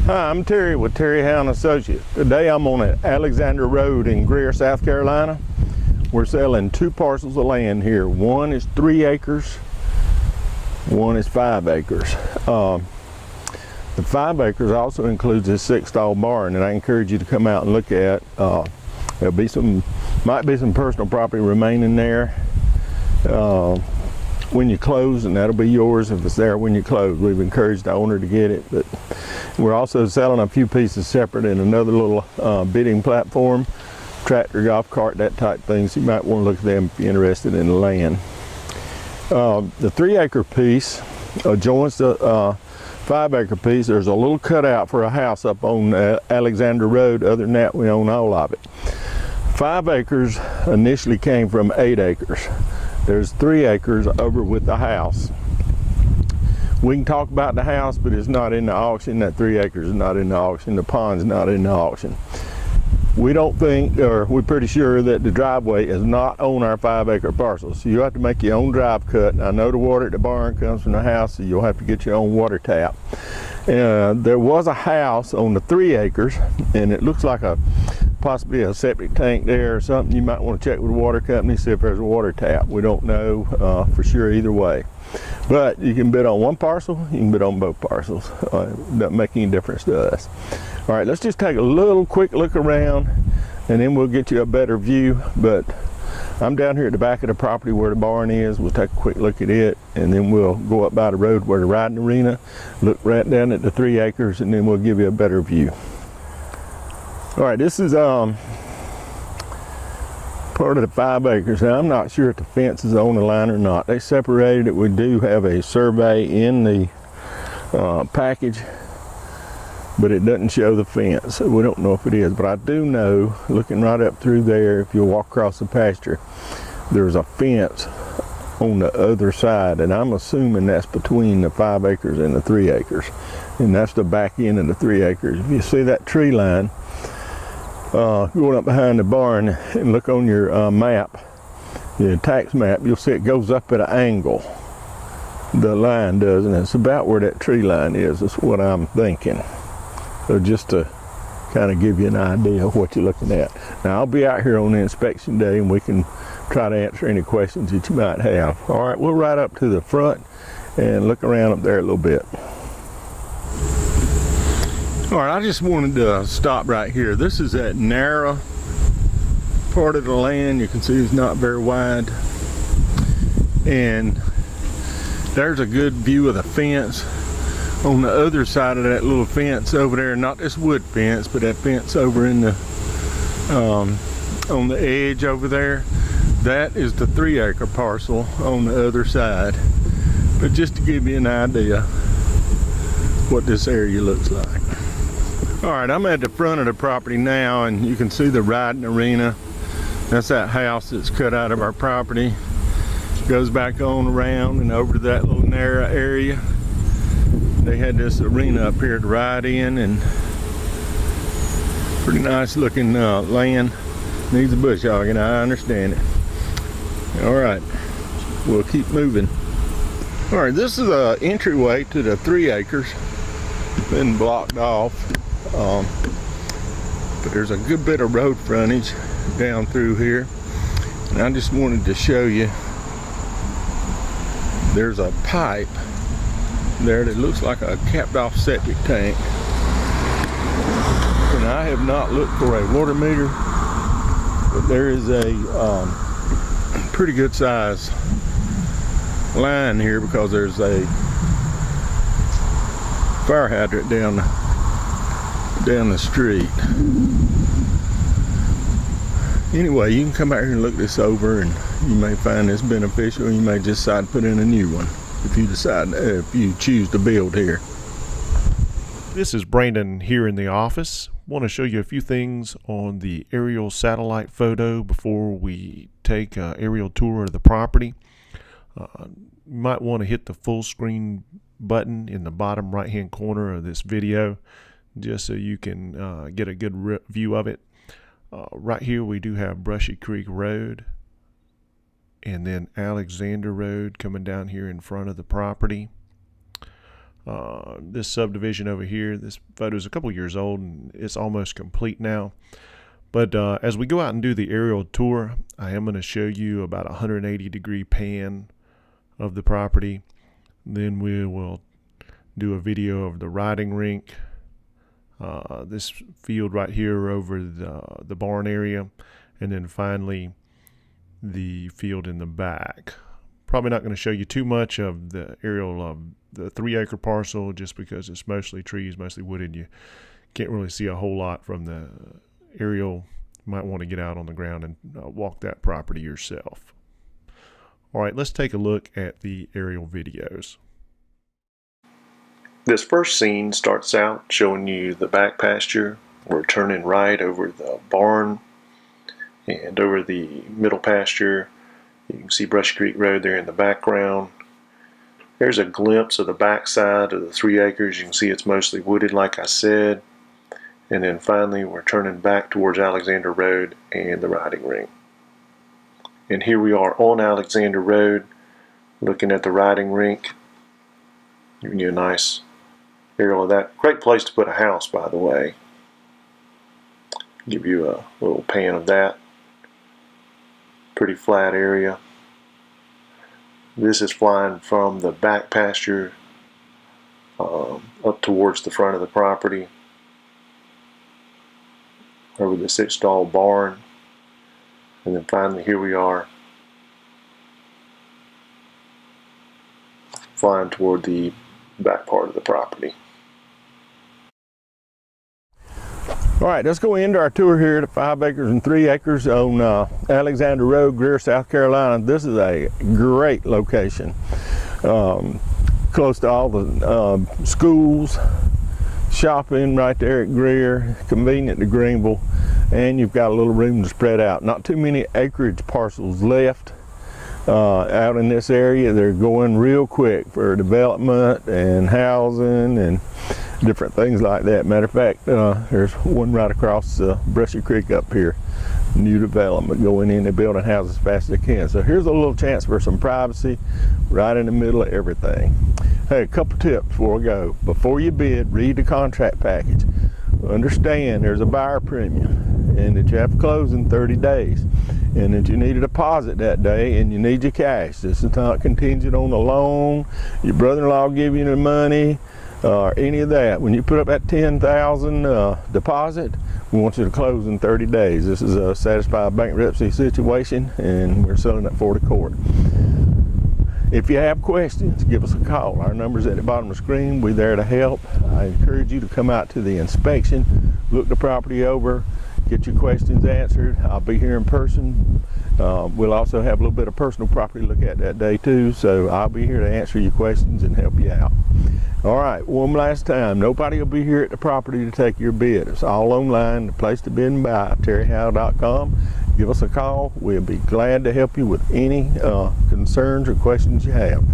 Hi, I'm Terry with Terry Hound Associates. Today I'm on Alexander Road in Greer, South Carolina. We're selling two parcels of land here. One is 3 acres, one is 5 acres. The 5 acres also includes this 6-stall barn, and I encourage you to come out and look at. There'll be might be some personal property remaining there when you close, and that'll be yours if it's there when you close. We've encouraged the owner to get it, but we're also selling a few pieces separate in another little bidding platform, tractor, golf cart, that type thing. So you might want to look at them if you're interested in the land. The 3 acre piece adjoins the 5 acre piece. There's a little cutout for a house up on Alexander Road. Other than that, we own all of it. 5 acres initially came from 8 acres. There's 3 acres over with the house. We can talk about the house, but it's not in the auction. That 3 acres is not in the auction. The pond's not in the auction. We don't think, or we're pretty sure that the driveway is not on our 5 acre parcel. So you have to make your own drive cut. And I know the water at the barn comes from the house, so you'll have to get your own water tap. There was a house on the 3 acres, and it looks like possibly a septic tank there or something. You might want to check with the water company, see if there's a water tap. We don't know for sure either way. But you can bid on one parcel, you can bid on both parcels. It doesn't make any difference to us. All right, let's just take a little quick look around, and then we'll get you a better view. But I'm down here at the back of the property where the barn is. We'll take a quick look at it, and then we'll go up by the road where the riding arena, look right down at the 3 acres, and then we'll give you a better view. All right, this is part of the 5 acres. Now, I'm not sure if the fence is on the line or not. They separated it. We do have a survey in the package, but it doesn't show the fence, so we don't know if it is. But I do know, looking right up through there, if you walk across the pasture, there's a fence on the other side, and I'm assuming that's between the 5 acres and the 3 acres, and that's the back end of the 3 acres. If you see that tree line going up behind the barn and look on your map, your tax map, you'll see it goes up at an angle. The line does, and it's about where that tree line is. That's what I'm thinking. So just to kind of give you an idea of what you're looking at. Now, I'll be out here on the inspection day, and we can try to answer any questions that you might have. All right, we'll ride up to the front and look around up there a little bit. All right, I just wanted to stop right here. This is that narrow part of the land. You can see it's not very wide. And there's a good view of the fence. On the other side of that little fence over there, not this wood fence, but that fence over in the on the edge over there, that is the 3 acre parcel on the other side. But just to give you an idea what this area looks like. All right, I'm at the front of the property now, and you can see the riding arena. That's that house that's cut out of our property. Goes back on around and over to that little narrow area. They had this arena up here to ride in, and pretty nice looking land. Needs a bush hogging, I understand it. All right, we'll keep moving. All right, this is the entryway to the 3 acres. Been blocked off. But there's a good bit of road frontage down through here, and I just wanted to show you there's a pipe there that looks like a capped off septic tank, and I have not looked for a water meter, but there is a pretty good size line here because there's a fire hydrant down the street. Anyway, you can come out here and look this over, and you may find this beneficial. You may just decide to put in a new one if you choose to build here. This is Brandon here in the office. Want to show you a few things on the aerial satellite photo before we take an aerial tour of the property. You might want to hit the full screen button in the bottom right hand corner of this video, just so you can get a good view of it. Right here we do have Brushy Creek Road, and then Alexander Road coming down here in front of the property. This subdivision over here, this photo is a couple years old and it's almost complete now. But as we go out and do the aerial tour, I am going to show you about a 180-degree pan of the property. Then we will do a video of the riding rink, this field right here over the barn area, and then finally the field in the back. Probably not going to show you too much of the aerial of the 3-acre parcel just because it's mostly trees, mostly wooded. You can't really see a whole lot from the aerial. You might want to get out on the ground and walk that property yourself. All right, let's take a look at the aerial videos. This first scene starts out showing you the back pasture. We're turning right over the barn and over the middle pasture. You can see Brushy Creek Road there in the background. There's a glimpse of the back side of the 3 acres. You can see it's mostly wooded, like I said. And then finally we're turning back towards Alexander Road and the riding ring. And here we are on Alexander Road looking at the riding rink. Giving you a nice aerial of that. Great place to put a house, by the way. Give you a little pan of that. Pretty flat area. This is flying from the back pasture up towards the front of the property, over the 6-stall barn, and then finally here we are flying toward the back part of the property. All right, let's go into our tour here at 5 acres and 3 acres on Alexander Road, Greer, South Carolina. This is a great location. Close to all the schools, shopping right there at Greer, convenient to Greenville, and you've got a little room to spread out. Not too many acreage parcels left out in this area. They're going real quick for development and housing and different things like that. Matter of fact, there's one right across Brushy Creek up here. New development going in. They're building houses as fast as they can. So here's a little chance for some privacy right in the middle of everything. Hey, a couple tips before we go. Before you bid, read the contract package. Understand there's a buyer premium and that you have to close in 30 days and that you need a deposit that day and you need your cash. This is not contingent on the loan, your brother-in-law give you the money, or any of that. When you put up that $10,000 deposit, we want you to close in 30 days. This is a satisfied bankruptcy situation and we're selling it for the court. If you have questions, give us a call. Our number's at the bottom of the screen. We're there to help. I encourage you to come out to the inspection, look the property over, get your questions answered. I'll be here in person. We'll also have a little bit of personal property to look at that day too, so I'll be here to answer your questions and help you out. All right, one last time, nobody will be here at the property to take your bid. It's all online, the place to bid and buy, terryhowe.com. Give us a call. We'll be glad to help you with any concerns or questions you have.